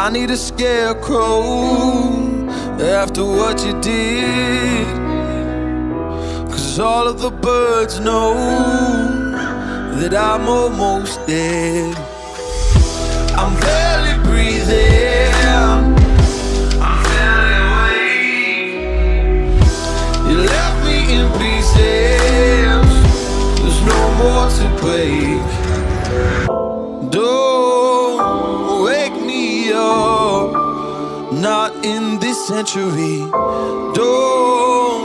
I need a scarecrow after what you did, 'cause all of the birds know that I'm almost dead. I'm barely breathing, I'm barely awake. You left me in pieces, there's no more to break. Don't wake me up, not in this century. Don't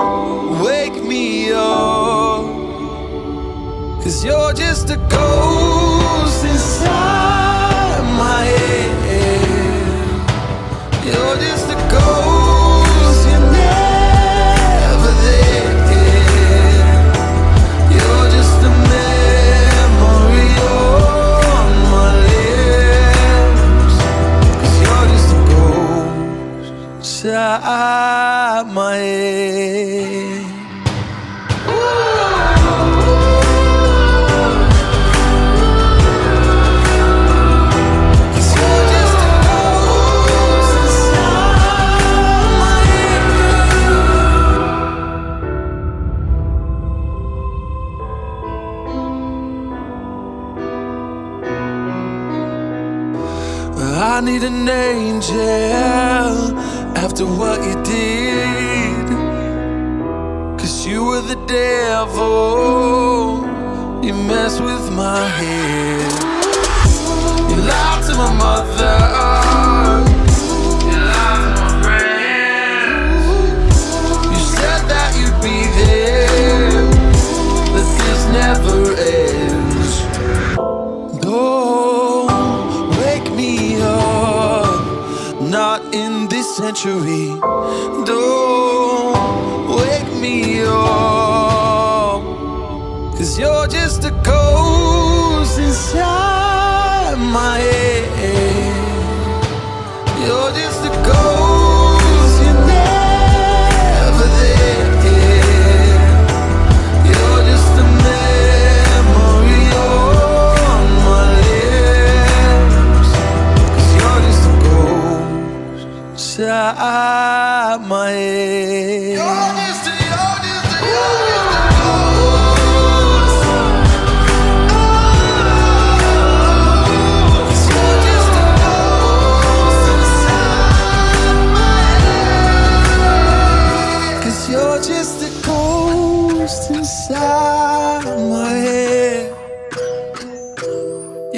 wake me up, 'cause you're just a ghost inside my head. You're just a ghost, you're never there. You're just a memory on my lips, 'cause you're just a ghost inside my head. I need an angel after what you did, 'cause you were the devil, you messed with my head. You lied to my mother, you lied to my friends. You said that you'd be there, but this never ends. Don't wake me up, not in this century. Don't wake me up, 'cause you're just a ghost inside my head. You're just a ghost, you're never there. You're just a memory on my lips, 'cause you're just a ghost inside my head. You're just a inside my head.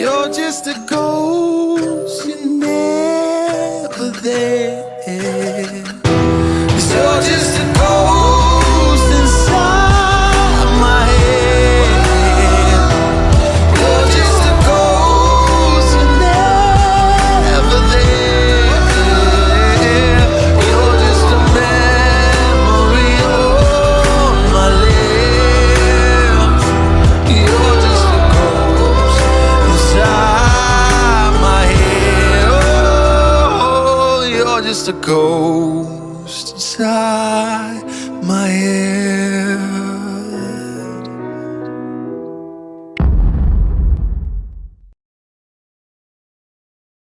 You're just a ghost, you're never there. 'Cause you're just a ghost inside my head. You're just a ghost, you're never there. You're just a memory on my lips. You're just a ghost inside my head. Oh, you're just a ghost.